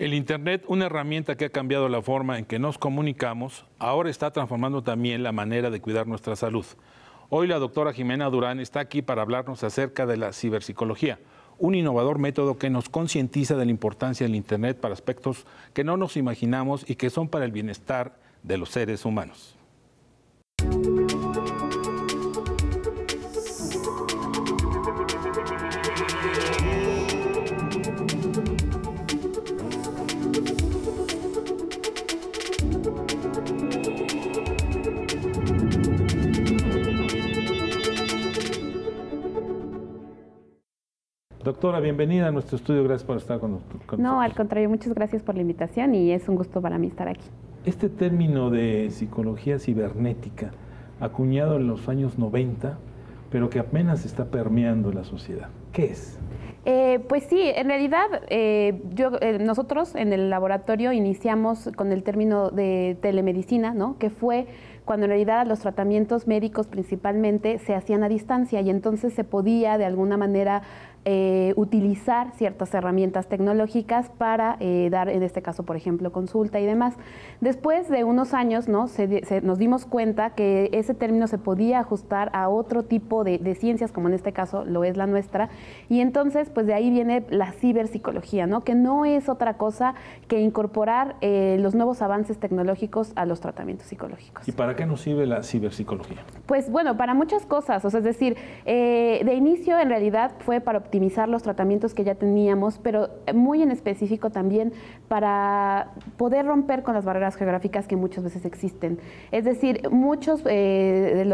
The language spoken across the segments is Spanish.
El Internet, una herramienta que ha cambiado la forma en que nos comunicamos, ahora está transformando también la manera de cuidar nuestra salud. Hoy la doctora Jimena Durán está aquí para hablarnos acerca de la ciberpsicología, un innovador método que nos concientiza de la importancia del Internet para aspectos que no nos imaginamos y que son para el bienestar de los seres humanos. Doctora, bienvenida a nuestro estudio. Gracias por estar con nosotros. No, al contrario, muchas gracias por la invitación y es un gusto para mí estar aquí. Este término de psicología cibernética, acuñado en los años 90, pero que apenas está permeando la sociedad, ¿qué es? Pues sí, en realidad nosotros en el laboratorio iniciamos con el término de telemedicina, ¿no? Que fue cuando en realidad los tratamientos médicos principalmente se hacían a distancia y entonces se podía de alguna manera utilizar ciertas herramientas tecnológicas para dar, en este caso, por ejemplo, consulta y demás. Después de unos años, ¿no? Nos dimos cuenta que ese término se podía ajustar a otro tipo de ciencias, como en este caso lo es la nuestra, y entonces, pues de ahí viene la ciberpsicología, ¿no? Que no es otra cosa que incorporar los nuevos avances tecnológicos a los tratamientos psicológicos. ¿Y para qué nos sirve la ciberpsicología? Pues bueno, para muchas cosas, o sea, es decir, de inicio en realidad fue para optimizar los tratamientos que ya teníamos, pero muy en específico también para poder romper con las barreras geográficas que muchas veces existen. Es decir, muchos de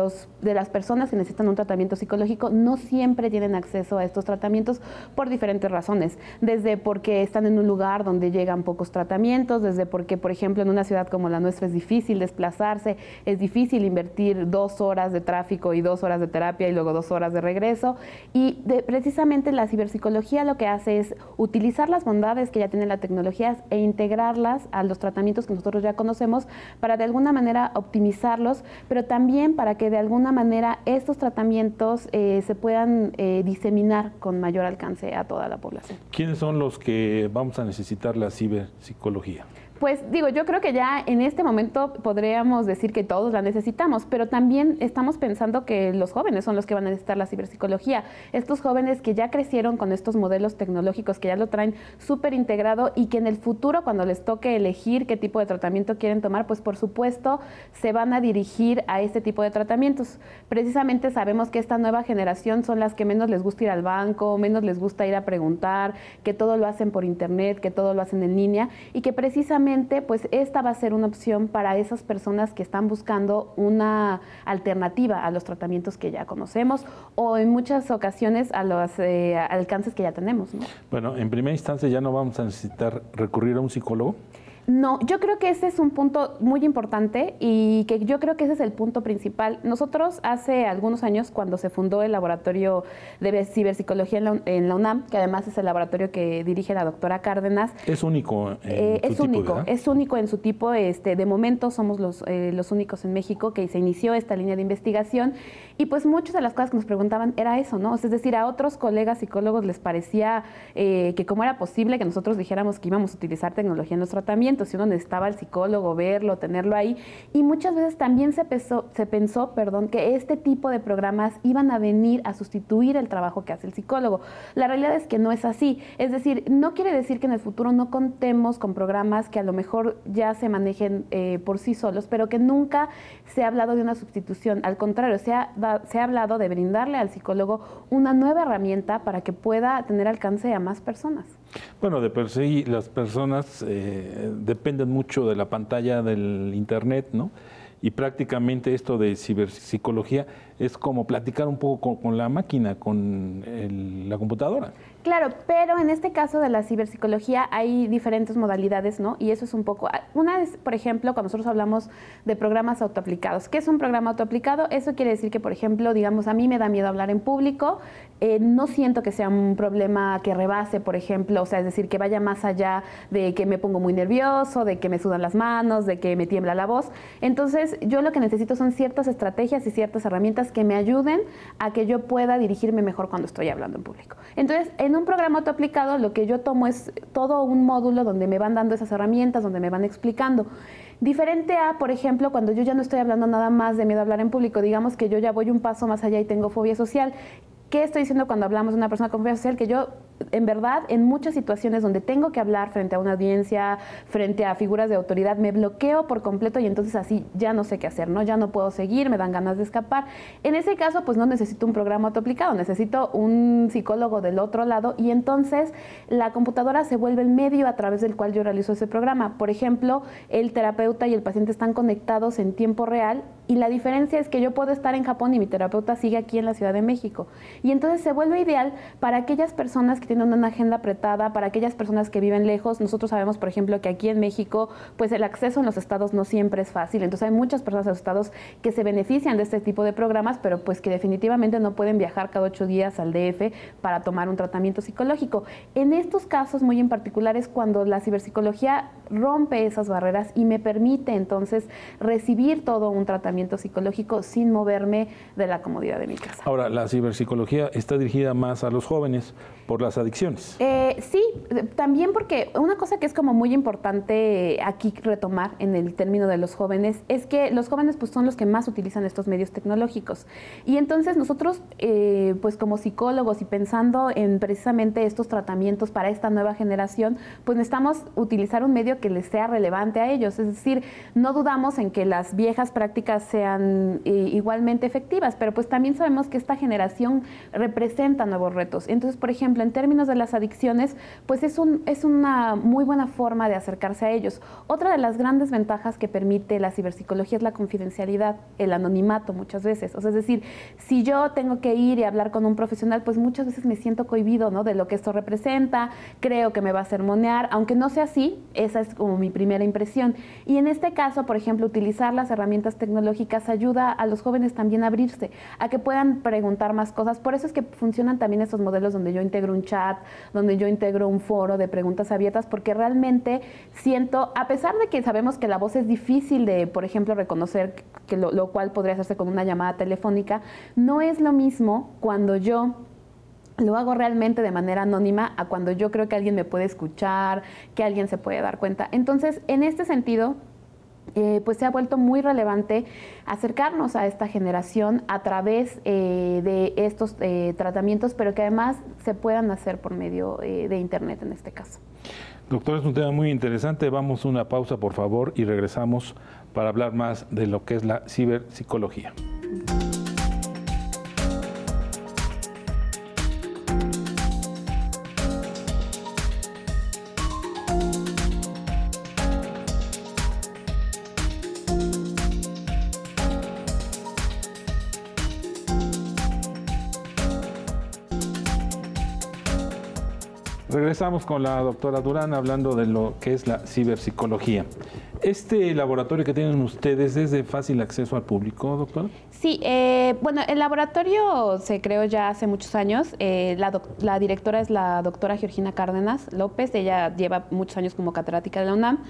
las personas que necesitan un tratamiento psicológico no siempre tienen acceso a estos tratamientos por diferentes razones, desde porque están en un lugar donde llegan pocos tratamientos, desde porque, por ejemplo, en una ciudad como la nuestra es difícil desplazarse, es difícil invertir 2 horas de tráfico y 2 horas de terapia y luego 2 horas de regreso, y precisamente la ciberpsicología lo que hace es utilizar las bondades que ya tiene la tecnología e integrarlas a los tratamientos que nosotros ya conocemos para de alguna manera optimizarlos, pero también para que de alguna manera estos tratamientos se puedan diseminar con mayor alcance a toda la población. ¿Quiénes son los que vamos a necesitar la ciberpsicología? Pues digo, yo creo que ya en este momento podríamos decir que todos la necesitamos, pero también estamos pensando que los jóvenes son los que van a necesitar la ciberpsicología. Estos jóvenes que ya crecieron con estos modelos tecnológicos, que ya lo traen súper integrado y que en el futuro, cuando les toque elegir qué tipo de tratamiento quieren tomar, pues por supuesto se van a dirigir a este tipo de tratamientos. Precisamente sabemos que esta nueva generación son las que menos les gusta ir al banco, menos les gusta ir a preguntar, que todo lo hacen por internet, que todo lo hacen en línea y que precisamente pues esta va a ser una opción para esas personas que están buscando una alternativa a los tratamientos que ya conocemos o en muchas ocasiones a los alcances que ya tenemos, ¿no? Bueno, en primera instancia ya no vamos a necesitar recurrir a un psicólogo. No, yo creo que ese es un punto muy importante y que yo creo que ese es el punto principal. Nosotros hace algunos años, cuando se fundó el laboratorio de ciberpsicología en la UNAM, que además es el laboratorio que dirige la doctora Cárdenas. Es único en su tipo, ¿verdad? Es único en su tipo. De momento somos los únicos en México que se inició esta línea de investigación y pues muchas de las cosas que nos preguntaban era eso, ¿no? Es decir, a otros colegas psicólogos les parecía que cómo era posible que nosotros dijéramos que íbamos a utilizar tecnología en los tratamientos, si uno necesitaba al psicólogo, verlo, tenerlo ahí. Y muchas veces también se pensó que este tipo de programas iban a venir a sustituir el trabajo que hace el psicólogo. La realidad es que no es así. Es decir, no quiere decir que en el futuro no contemos con programas que a lo mejor ya se manejen por sí solos, pero que nunca se ha hablado de una sustitución. Al contrario, se ha hablado de brindarle al psicólogo una nueva herramienta para que pueda tener alcance a más personas. Bueno, de per sí las personas dependen mucho de la pantalla del Internet, ¿no? Y prácticamente esto de ciberpsicología es como platicar un poco con la máquina, con la computadora. Claro, pero en este caso de la ciberpsicología hay diferentes modalidades, ¿no? Y eso es un poco... Una es, por ejemplo, cuando nosotros hablamos de programas autoaplicados. ¿Qué es un programa autoaplicado? Eso quiere decir que, por ejemplo, digamos, a mí me da miedo hablar en público, no siento que sea un problema que rebase, por ejemplo, o sea, es decir, que vaya más allá de que me pongo muy nervioso, de que me sudan las manos, de que me tiembla la voz. Entonces, entonces yo lo que necesito son ciertas estrategias y ciertas herramientas que me ayuden a que yo pueda dirigirme mejor cuando estoy hablando en público. Entonces, en un programa autoaplicado lo que yo tomo es todo un módulo donde me van dando esas herramientas, donde me van explicando. Diferente a, por ejemplo, cuando yo ya no estoy hablando nada más de miedo a hablar en público, digamos que yo ya voy un paso más allá y tengo fobia social. ¿Qué estoy diciendo cuando hablamos de una persona con fobia social? Que yo, en verdad, en muchas situaciones donde tengo que hablar frente a una audiencia, frente a figuras de autoridad, me bloqueo por completo y entonces así ya no sé qué hacer, ¿no? Ya no puedo seguir, me dan ganas de escapar. En ese caso, pues no necesito un programa autoaplicado, necesito un psicólogo del otro lado y entonces la computadora se vuelve el medio a través del cual yo realizo ese programa. Por ejemplo, el terapeuta y el paciente están conectados en tiempo real y la diferencia es que yo puedo estar en Japón y mi terapeuta sigue aquí en la Ciudad de México. Y entonces se vuelve ideal para aquellas personas que tienen una agenda apretada, para aquellas personas que viven lejos. Nosotros sabemos, por ejemplo, que aquí en México, pues el acceso en los estados no siempre es fácil. Entonces hay muchas personas en los estados que se benefician de este tipo de programas, pero pues que definitivamente no pueden viajar cada 8 días al DF para tomar un tratamiento psicológico. En estos casos muy en particular es cuando la ciberpsicología rompe esas barreras y me permite entonces recibir todo un tratamiento psicológico sin moverme de la comodidad de mi casa. Ahora, la ciberpsicología está dirigida más a los jóvenes por las adicciones. Sí, también porque una cosa que es como muy importante aquí retomar en el término de los jóvenes es que los jóvenes pues son los que más utilizan estos medios tecnológicos y entonces nosotros pues como psicólogos y pensando en precisamente estos tratamientos para esta nueva generación pues necesitamos utilizar un medio que les sea relevante a ellos, es decir, no dudamos en que las viejas prácticas sean igualmente efectivas, pero pues también sabemos que esta generación representa nuevos retos. Entonces, por ejemplo, en términos de las adicciones, pues es una muy buena forma de acercarse a ellos. Otra de las grandes ventajas que permite la ciberpsicología es la confidencialidad, el anonimato muchas veces. O sea, es decir, si yo tengo que ir y hablar con un profesional, pues muchas veces me siento cohibido, ¿no? De lo que esto representa, creo que me va a sermonear, aunque no sea así, esa es como mi primera impresión. Y en este caso, por ejemplo, utilizar las herramientas tecnológicas ayuda a los jóvenes también a abrirse, a que puedan preguntar más cosas. Por eso es que funcionan también estos modelos donde yo integro un chat, donde yo integro un foro de preguntas abiertas, porque realmente siento, a pesar de que sabemos que la voz es difícil de, por ejemplo, reconocer, que lo cual podría hacerse con una llamada telefónica, no es lo mismo cuando yo lo hago realmente de manera anónima a cuando yo creo que alguien me puede escuchar, que alguien se puede dar cuenta. Entonces, en este sentido, pues se ha vuelto muy relevante acercarnos a esta generación a través de estos tratamientos, pero que además se puedan hacer por medio de Internet en este caso. Doctor, es un tema muy interesante. Vamos a una pausa, por favor, y regresamos para hablar más de lo que es la ciberpsicología. Regresamos con la doctora Durán hablando de lo que es la ciberpsicología. ¿Este laboratorio que tienen ustedes es de fácil acceso al público, doctora? Sí, bueno, el laboratorio se creó ya hace muchos años. La directora es la doctora Georgina Cárdenas López, ella lleva muchos años como catedrática de la UNAM.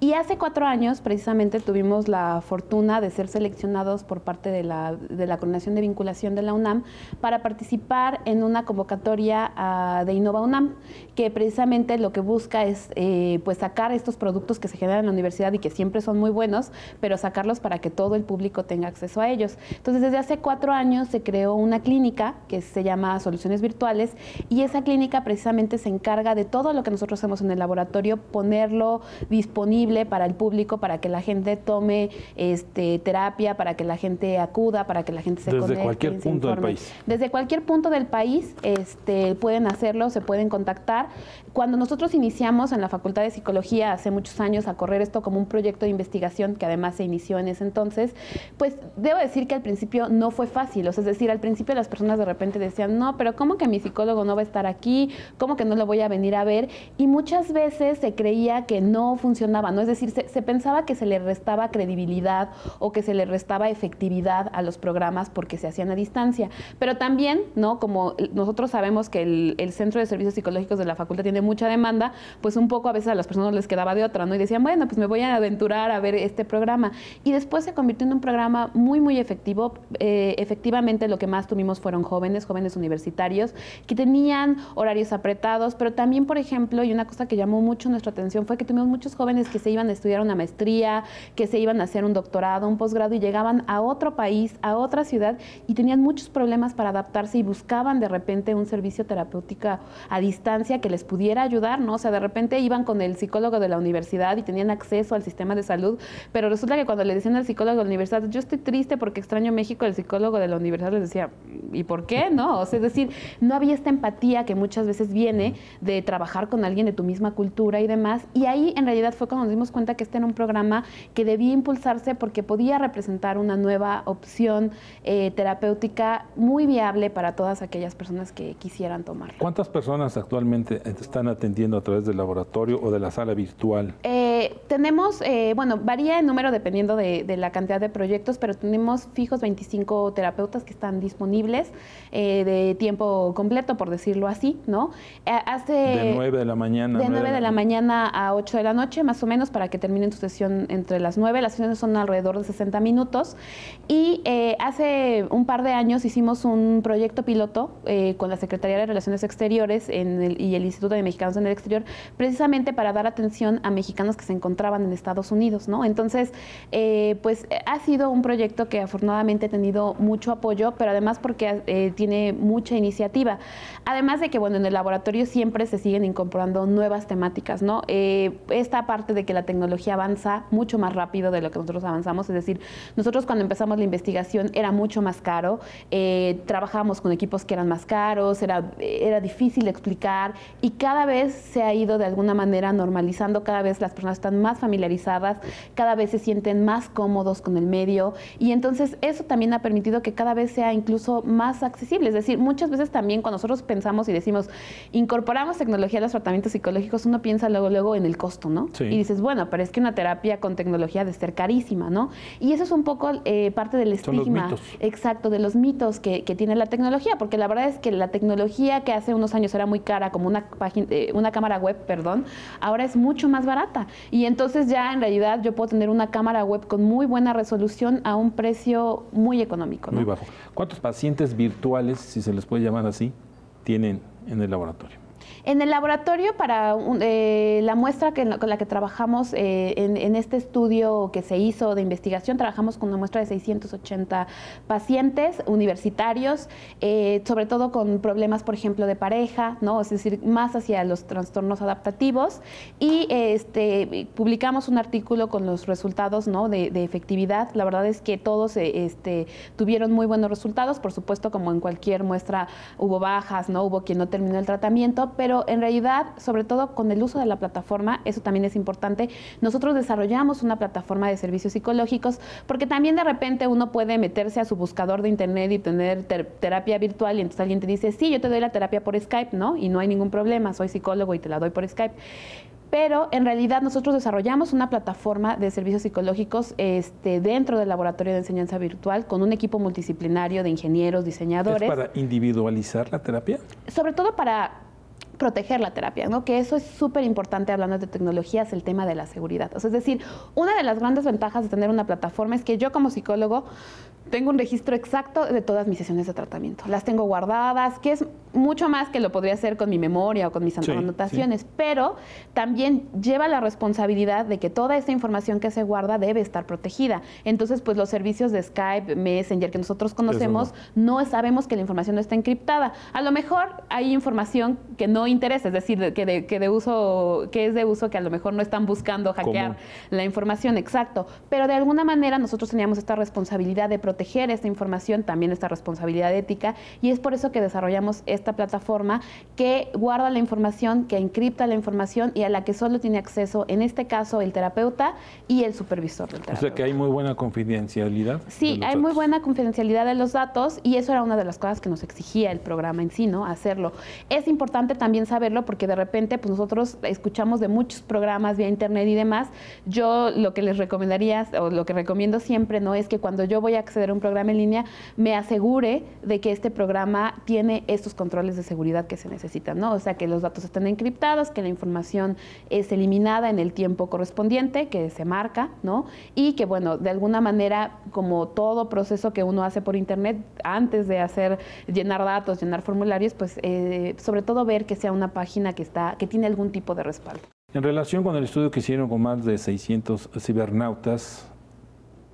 Y hace 4 años, precisamente, tuvimos la fortuna de ser seleccionados por parte de la Coordinación de Vinculación de la UNAM para participar en una convocatoria de Innova UNAM, que precisamente lo que busca es pues sacar estos productos que se generan en la universidad y que siempre son muy buenos, pero sacarlos para que todo el público tenga acceso a ellos. Entonces, desde hace 4 años se creó una clínica que se llama Soluciones Virtuales y esa clínica precisamente se encarga de todo lo que nosotros hacemos en el laboratorio, ponerlo disponible para el público, para que la gente tome terapia, para que la gente acuda, para que la gente se conecte. Desde cualquier punto del país. Desde cualquier punto del país pueden hacerlo, se pueden contactar. Cuando nosotros iniciamos en la Facultad de Psicología hace muchos años a correr esto como un proyecto de investigación que además se inició en ese entonces, pues debo decir que al principio no fue fácil. O sea, es decir, al principio las personas de repente decían, no, pero ¿cómo que mi psicólogo no va a estar aquí? ¿Cómo que no lo voy a venir a ver? Y muchas veces se creía que no funcionaba, ¿no? Es decir, se pensaba que se le restaba credibilidad o que se le restaba efectividad a los programas porque se hacían a distancia. Pero también, ¿no? Como nosotros sabemos que el Centro de Servicios Psicológicos de la facultad tiene mucha demanda, pues un poco a veces a las personas les quedaba de otra, ¿no? Y decían, bueno, pues me voy a aventurar a ver este programa. Y después se convirtió en un programa muy, muy efectivo. Efectivamente, lo que más tuvimos fueron jóvenes universitarios, que tenían horarios apretados, pero también, por ejemplo, y una cosa que llamó mucho nuestra atención fue que tuvimos muchos jóvenes que se iban a estudiar una maestría, que se iban a hacer un doctorado, un posgrado, y llegaban a otro país, a otra ciudad, y tenían muchos problemas para adaptarse y buscaban de repente un servicio terapéutico a distancia que les pudiera ayudar, ¿no? O sea, de repente iban con el psicólogo de la universidad y tenían acceso al sistema de salud, pero resulta que cuando le decían al psicólogo de la universidad, yo estoy triste porque extraño México, el psicólogo de la universidad les decía, ¿y por qué? ¿No? O sea, es decir, no había esta empatía que muchas veces viene de trabajar con alguien de tu misma cultura y demás, y ahí en realidad fue cuando nos dimos cuenta que este era un programa que debía impulsarse porque podía representar una nueva opción terapéutica muy viable para todas aquellas personas que quisieran tomarla. ¿Cuántas personas actualmente están atendiendo a través del laboratorio o de la sala virtual? Tenemos, bueno, varía el número dependiendo de la cantidad de proyectos, pero tenemos fijos 25 terapeutas que están disponibles de tiempo completo, por decirlo así, ¿no? De 9 de la mañana. De 9 de la mañana a 8 de la noche, más o menos, para que terminen su sesión entre las 9. Las sesiones son alrededor de 60 minutos. Y hace un par de años hicimos un proyecto piloto con la Secretaría de Relaciones Exteriores y el Instituto de Mexicanos en el Exterior, precisamente para dar atención a mexicanos que se encontraban en Estados Unidos, ¿no? Entonces, pues ha sido un proyecto que afortunadamente ha tenido mucho apoyo, pero además porque tiene mucha iniciativa. Además de que, bueno, en el laboratorio siempre se siguen incorporando nuevas temáticas, ¿no? Esta parte de que la tecnología avanza mucho más rápido de lo que nosotros avanzamos, es decir, nosotros cuando empezamos la investigación era mucho más caro, trabajábamos con equipos que eran más caros, era difícil de explicar, y cada vez se ha ido de alguna manera normalizando, cada vez las personas están más familiarizadas, cada vez se sienten más cómodos con el medio, y entonces eso también ha permitido que cada vez sea incluso más accesible. Es decir, muchas veces también cuando nosotros pensamos y decimos, incorporamos tecnología a los tratamientos psicológicos, uno piensa luego en el costo, ¿no? Sí. Y dices, bueno, pero es que una terapia con tecnología debe ser carísima, ¿no? Y eso es un poco parte del estigma. Son los mitos. Exacto, de los mitos que tiene la tecnología, porque la verdad es que la tecnología que hace unos años era muy cara, como una cámara web, perdón, ahora es mucho más barata. Y entonces ya en realidad yo puedo tener una cámara web con muy buena resolución a un precio muy económico, ¿no? Muy bajo. ¿Cuántos pacientes virtuales, si se les puede llamar así, tienen en el laboratorio? En el laboratorio, para la muestra con la que trabajamos en este estudio que se hizo de investigación, trabajamos con una muestra de 680 pacientes universitarios, sobre todo con problemas, por ejemplo, de pareja, ¿no? Es decir, más hacia los trastornos adaptativos, y publicamos un artículo con los resultados, ¿no? de efectividad. La verdad es que todos tuvieron muy buenos resultados. Por supuesto, como en cualquier muestra hubo bajas, ¿no? Hubo quien no terminó el tratamiento, pero en realidad, sobre todo con el uso de la plataforma, eso también es importante. Nosotros desarrollamos una plataforma de servicios psicológicos, porque también de repente uno puede meterse a su buscador de internet y tener terapia virtual, y entonces alguien te dice, sí, yo te doy la terapia por Skype, ¿no? Y no hay ningún problema, soy psicólogo y te la doy por Skype. Pero en realidad nosotros desarrollamos una plataforma de servicios psicológicos dentro del laboratorio de enseñanza virtual, con un equipo multidisciplinario de ingenieros, diseñadores. ¿Es para individualizar la terapia? Sobre todo para proteger la terapia, ¿no? Que eso es súper importante hablando de tecnologías, el tema de la seguridad. O sea, es decir, una de las grandes ventajas de tener una plataforma es que yo como psicólogo tengo un registro exacto de todas mis sesiones de tratamiento. Las tengo guardadas, que es mucho más que lo podría hacer con mi memoria o con mis anotaciones, pero también lleva la responsabilidad de que toda esta información que se guarda debe estar protegida. Entonces, pues los servicios de Skype, Messenger que nosotros conocemos, no sabemos que la información no está encriptada. A lo mejor hay información que no interesa, es decir, que es de uso, que a lo mejor no están buscando hackear la información, exacto. Pero de alguna manera nosotros teníamos esta responsabilidad de proteger esta información, también esta responsabilidad ética, y es por eso que desarrollamos esta plataforma que guarda la información, que encripta la información y a la que solo tiene acceso, en este caso, el terapeuta y el supervisor del terapeuta. O sea que hay muy buena confidencialidad. Sí, hay muy buena confidencialidad de los datos, y eso era una de las cosas que nos exigía el programa en sí, ¿no? Hacerlo. Es importante también saberlo porque de repente pues nosotros escuchamos de muchos programas vía internet y demás. Yo lo que les recomendaría, o lo que recomiendo siempre, ¿no? Es que cuando yo voy a acceder acceder a un programa en línea, me asegure de que este programa tiene estos controles de seguridad que se necesitan, ¿no? O sea, que los datos estén encriptados, que la información es eliminada en el tiempo correspondiente, que se marca, ¿no? Y que, bueno, de alguna manera, como todo proceso que uno hace por internet, antes de llenar datos, llenar formularios, pues sobre todo ver que sea una página que tiene algún tipo de respaldo. En relación con el estudio que hicieron con más de 600 cibernautas,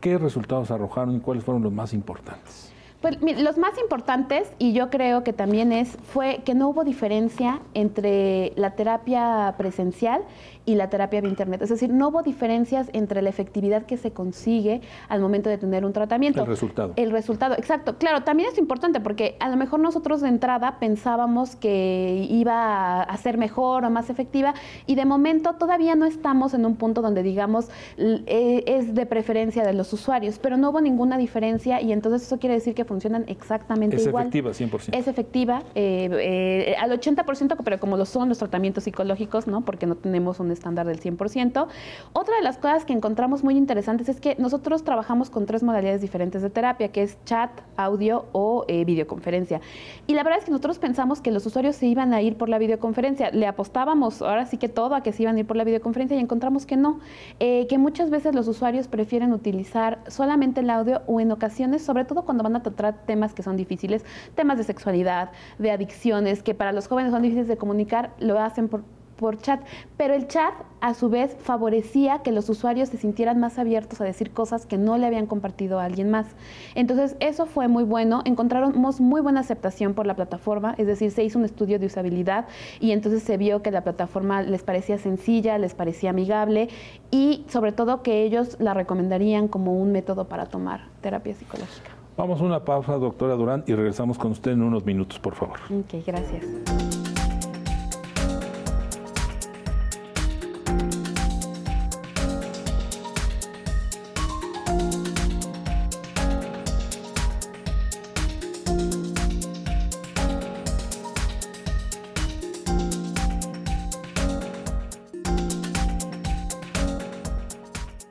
¿qué resultados arrojaron y cuáles fueron los más importantes? Pues los más importantes, y yo creo que también fue que no hubo diferencia entre la terapia presencial y la terapia de internet. Es decir, no hubo diferencias entre la efectividad que se consigue al momento de tener un tratamiento. El resultado. El resultado, exacto. Claro, también es importante porque a lo mejor nosotros de entrada pensábamos que iba a ser mejor o más efectiva y de momento todavía no estamos en un punto donde digamos es de preferencia de los usuarios, pero no hubo ninguna diferencia y entonces eso quiere decir que funcionan exactamente igual. Es efectiva, 100%. Es efectiva al 80%, pero como lo son los tratamientos psicológicos, ¿no? Porque no tenemos un estándar del 100%. Otra de las cosas que encontramos muy interesantes es que nosotros trabajamos con 3 modalidades diferentes de terapia, que es chat, audio o videoconferencia. Y la verdad es que nosotros pensamos que los usuarios se iban a ir por la videoconferencia. Le apostábamos ahora sí que todo a que se iban a ir por la videoconferencia y encontramos que no, que muchas veces los usuarios prefieren utilizar solamente el audio o en ocasiones, sobre todo cuando van a tratar temas que son difíciles, temas de sexualidad, de adicciones, que para los jóvenes son difíciles de comunicar, lo hacen por chat, pero el chat a su vez favorecía que los usuarios se sintieran más abiertos a decir cosas que no le habían compartido a alguien más. Entonces eso fue muy bueno, encontramos muy buena aceptación por la plataforma, es decir, se hizo un estudio de usabilidad y entonces se vio que la plataforma les parecía sencilla, les parecía amigable y sobre todo que ellos la recomendarían como un método para tomar terapia psicológica. Vamos a una pausa, doctora Durán, y regresamos con usted en unos minutos, por favor. Ok, gracias.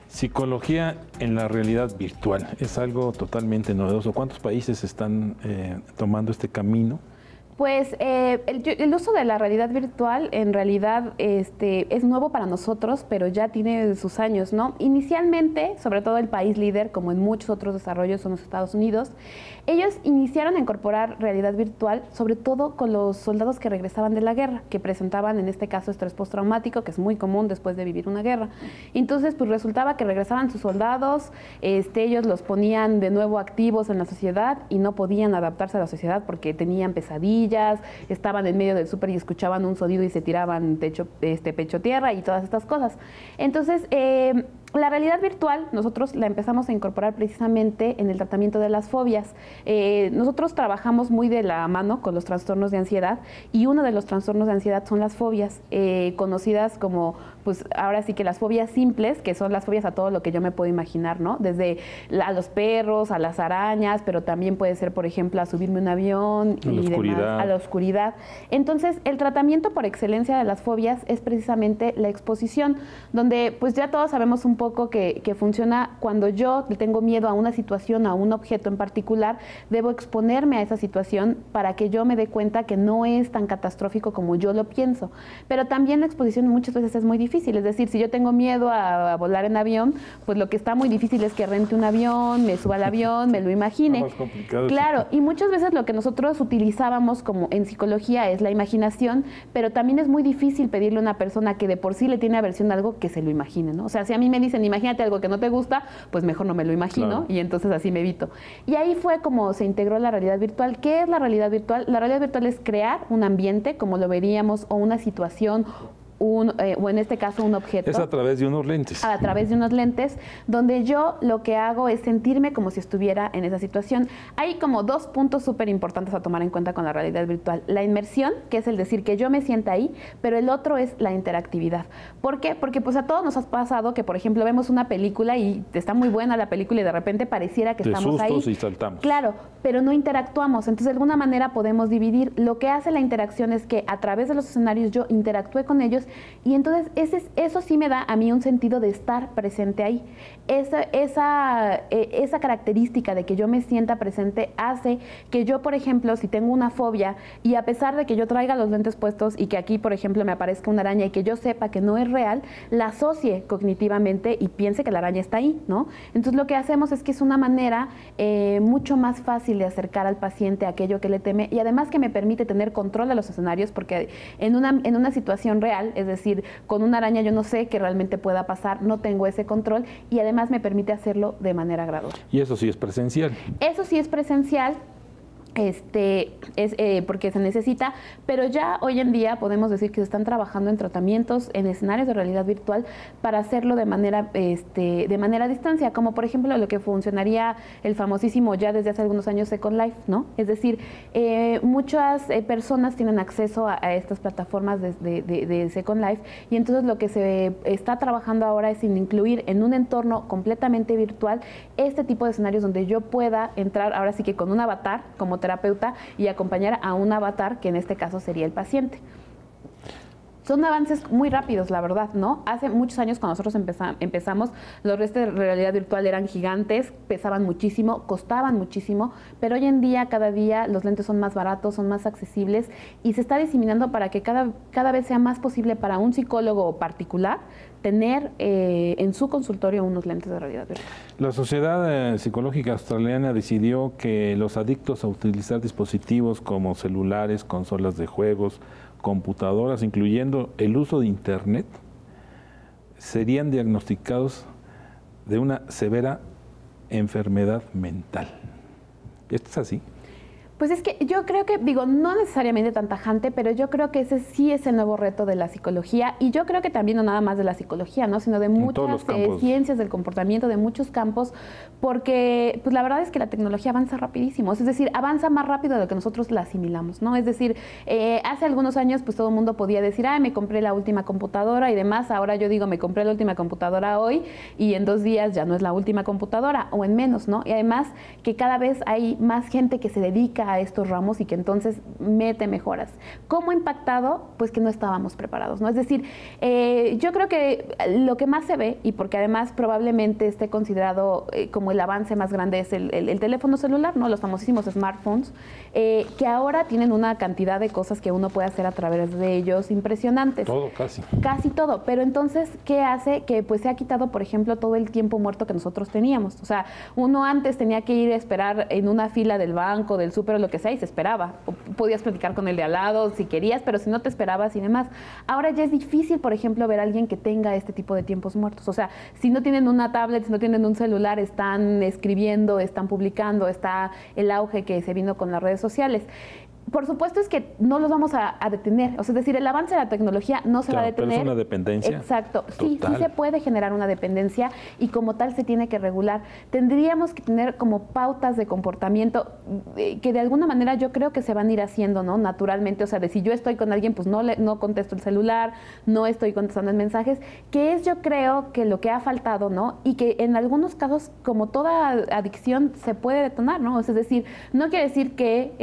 Psicología en la realidad virtual es algo totalmente novedoso. ¿Cuántos países están tomando este camino? Pues el uso de la realidad virtual en realidad es nuevo para nosotros, pero ya tiene sus años, ¿no? Inicialmente, sobre todo el país líder, como en muchos otros desarrollos son los Estados Unidos, ellos iniciaron a incorporar realidad virtual, sobre todo con los soldados que regresaban de la guerra, que presentaban en este caso estrés postraumático, que es muy común después de vivir una guerra. Entonces, pues resultaba que regresaban sus soldados, ellos los ponían de nuevo activos en la sociedad y no podían adaptarse a la sociedad porque tenían pesadillas, estaban en medio del súper y escuchaban un sonido y se tiraban pecho tierra y todas estas cosas. Entonces, la realidad virtual nosotros la empezamos a incorporar precisamente en el tratamiento de las fobias. Nosotros trabajamos muy de la mano con los trastornos de ansiedad y uno de los trastornos de ansiedad son las fobias, conocidas como, pues ahora sí que las fobias simples, que son las fobias a todo lo que yo me puedo imaginar, ¿no? Desde a los perros, a las arañas, pero también puede ser, por ejemplo, a subirme a un avión y demás, a la oscuridad. Entonces, el tratamiento por excelencia de las fobias es precisamente la exposición, donde pues ya todos sabemos un poco que funciona cuando yo le tengo miedo a una situación, a un objeto en particular, debo exponerme a esa situación para que yo me dé cuenta que no es tan catastrófico como yo lo pienso. Pero también la exposición muchas veces es muy difícil, es decir, si yo tengo miedo a volar en avión, pues lo que está muy difícil es que rente un avión, me suba al avión, me lo imagine. Más complicado. Claro, y muchas veces lo que nosotros utilizábamos como en psicología es la imaginación, pero también es muy difícil pedirle a una persona que de por sí le tiene aversión a algo que se lo imagine, ¿no? O sea, si a mí me dicen, imagínate algo que no te gusta, pues mejor no me lo imagino, claro, y entonces así me evito. Y ahí fue como se integró la realidad virtual. ¿Qué es la realidad virtual? La realidad virtual es crear un ambiente, como lo veríamos, o una situación, o en este caso un objeto. Es a través de unos lentes. A través de unos lentes, donde yo lo que hago es sentirme como si estuviera en esa situación. Hay como 2 puntos súper importantes a tomar en cuenta con la realidad virtual. La inmersión, que es el decir que yo me sienta ahí, pero el otro es la interactividad. ¿Por qué? Porque pues a todos nos ha pasado que, por ejemplo, vemos una película y está muy buena la película y de repente pareciera que estamos ahí. Y saltamos. Claro, pero no interactuamos. Entonces, de alguna manera podemos dividir. Lo que hace la interacción es que a través de los escenarios yo interactúe con ellos Y entonces eso sí me da a mí un sentido de estar presente ahí. Esa característica de que yo me sienta presente hace que yo, por ejemplo, si tengo una fobia y a pesar de que yo traiga los lentes puestos y que aquí, por ejemplo, me aparezca una araña y que yo sepa que no es real, la asocie cognitivamente y piense que la araña está ahí, ¿no? Entonces lo que hacemos es que es una manera mucho más fácil de acercar al paciente a aquello que le teme y además que me permite tener control de los escenarios porque en una situación real, es decir, con una araña yo no sé qué realmente pueda pasar, no tengo ese control y además me permite hacerlo de manera gradual. Y eso sí es presencial. Eso sí es presencial. Porque se necesita, pero ya hoy en día podemos decir que se están trabajando en tratamientos en escenarios de realidad virtual para hacerlo de manera a distancia, como por ejemplo lo que funcionaría el famosísimo ya desde hace algunos años Second Life, ¿no? Es decir, muchas personas tienen acceso a estas plataformas de Second Life y entonces lo que se está trabajando ahora es en incluir en un entorno completamente virtual este tipo de escenarios donde yo pueda entrar ahora sí que con un avatar como terapeuta y acompañar a un avatar, que en este caso sería el paciente. Son avances muy rápidos, la verdad, ¿no? Hace muchos años cuando nosotros empezamos, los lentes de realidad virtual eran gigantes, pesaban muchísimo, costaban muchísimo, pero hoy en día, cada día, los lentes son más baratos, son más accesibles y se está diseminando para que cada vez sea más posible para un psicólogo particular tener en su consultorio unos lentes de realidad virtual. La Sociedad Psicológica Australiana decidió que los adictos a utilizar dispositivos como celulares, consolas de juegos, computadoras, incluyendo el uso de Internet, serían diagnosticados de una severa enfermedad mental. ¿Esto es así? Pues es que yo creo que, digo, no necesariamente tan tajante, pero yo creo que ese sí es el nuevo reto de la psicología y yo creo que también no nada más de la psicología, ¿no? Sino de muchas ciencias del comportamiento, de muchos campos, porque pues la verdad es que la tecnología avanza rapidísimo, es decir, avanza más rápido de lo que nosotros la asimilamos, ¿no? Es decir, hace algunos años pues todo el mundo podía decir, me compré la última computadora y demás, ahora yo digo, me compré la última computadora hoy y en 2 días ya no es la última computadora o en menos, ¿no? Y además que cada vez hay más gente que se dedica a estos ramos y que entonces mete mejoras. ¿Cómo ha impactado? Pues que no estábamos preparados, ¿no? Es decir, yo creo que lo que más se ve, y porque además probablemente esté considerado como el avance más grande, es el teléfono celular, ¿no? Los famosísimos smartphones, que ahora tienen una cantidad de cosas que uno puede hacer a través de ellos impresionantes. Todo, casi. Casi todo. Pero entonces, ¿qué hace? Que pues se ha quitado, por ejemplo, todo el tiempo muerto que nosotros teníamos. O sea, uno antes tenía que ir a esperar en una fila del banco, del súper, lo que sea, y se esperaba. O podías platicar con el de al lado si querías, pero si no te esperabas y demás. Ahora ya es difícil, por ejemplo, ver a alguien que tenga este tipo de tiempos muertos. O sea, si no tienen una tablet, si no tienen un celular, están escribiendo, están publicando, está el auge que se vino con las redes sociales. Por supuesto es que no los vamos a detener, o sea, es decir, el avance de la tecnología no se va a detener. Pero es una dependencia. Exacto, sí se puede generar una dependencia y como tal se tiene que regular. Tendríamos que tener como pautas de comportamiento que de alguna manera yo creo que se van a ir haciendo, ¿no? Naturalmente, o sea, de si yo estoy con alguien, pues no contesto el celular, no estoy contestando el mensajes, que es yo creo que lo que ha faltado, ¿no? Y que en algunos casos, como toda adicción, se puede detonar, ¿no? O sea, es decir, no quiere decir que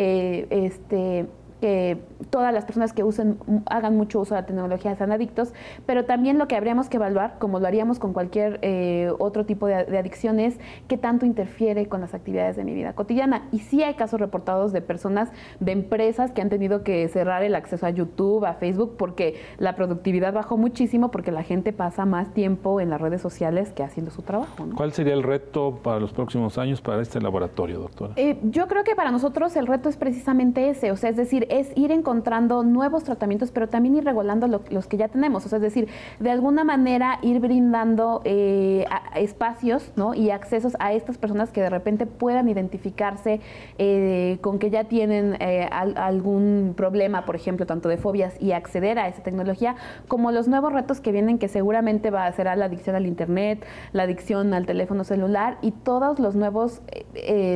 que todas las personas que hagan mucho uso de la tecnología sean adictos, pero también lo que habríamos que evaluar, como lo haríamos con cualquier otro tipo de adicción, es qué tanto interfiere con las actividades de mi vida cotidiana. Y sí hay casos reportados de personas, de empresas que han tenido que cerrar el acceso a YouTube, a Facebook, porque la productividad bajó muchísimo, porque la gente pasa más tiempo en las redes sociales que haciendo su trabajo, ¿no? ¿Cuál sería el reto para los próximos años para este laboratorio, doctora? Yo creo que para nosotros el reto es precisamente ese, o sea, es decir, es ir encontrando nuevos tratamientos, pero también ir regulando los que ya tenemos. O sea, es decir, de alguna manera ir brindando espacios, ¿no? Y accesos a estas personas que de repente puedan identificarse con que ya tienen algún problema, por ejemplo, tanto de fobias, y acceder a esa tecnología, como los nuevos retos que vienen, que seguramente será la adicción al Internet, la adicción al teléfono celular y todos los nuevos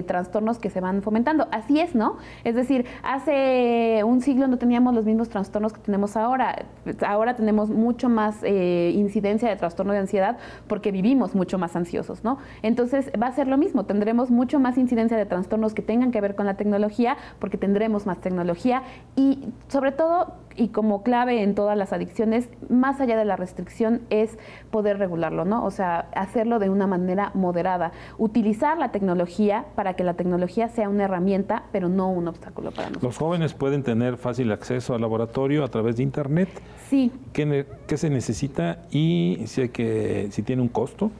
trastornos que se van fomentando. Así es, ¿no? Es decir, hace un siglo no teníamos los mismos trastornos que tenemos ahora. Ahora tenemos mucho más incidencia de trastorno de ansiedad porque vivimos mucho más ansiosos, ¿no? Entonces va a ser lo mismo, tendremos mucho más incidencia de trastornos que tengan que ver con la tecnología porque tendremos más tecnología y sobre todo y como clave en todas las adicciones, más allá de la restricción, es poder regularlo, ¿no? O sea, hacerlo de una manera moderada. Utilizar la tecnología para que la tecnología sea una herramienta, pero no un obstáculo para nosotros. ¿Los jóvenes pueden tener fácil acceso al laboratorio a través de Internet? Sí. ¿Qué se necesita y si tiene un costo?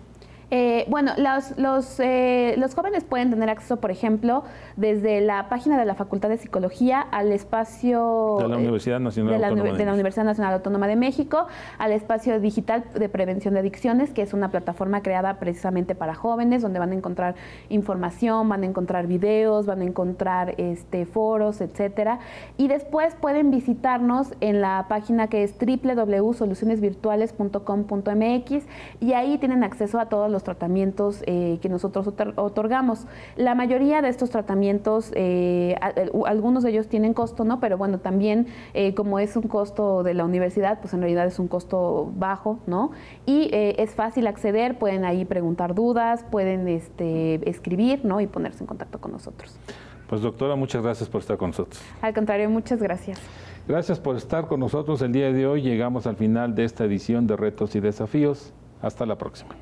Bueno, los jóvenes pueden tener acceso, por ejemplo, desde la página de la Facultad de Psicología al espacio de la Universidad Nacional Autónoma de México, al espacio digital de prevención de adicciones, que es una plataforma creada precisamente para jóvenes, donde van a encontrar información, van a encontrar videos, van a encontrar foros, etcétera. Y después pueden visitarnos en la página que es www.solucionesvirtuales.com.mx y ahí tienen acceso a todos los tratamientos que nosotros otorgamos. La mayoría de estos tratamientos, algunos de ellos tienen costo, ¿no? Pero bueno, también como es un costo de la universidad, pues en realidad es un costo bajo, ¿no? Y es fácil acceder, pueden ahí preguntar dudas, pueden escribir, ¿no? Y ponerse en contacto con nosotros. Pues doctora, muchas gracias por estar con nosotros. Al contrario, muchas gracias. Gracias por estar con nosotros el día de hoy. Llegamos al final de esta edición de Retos y Desafíos. Hasta la próxima.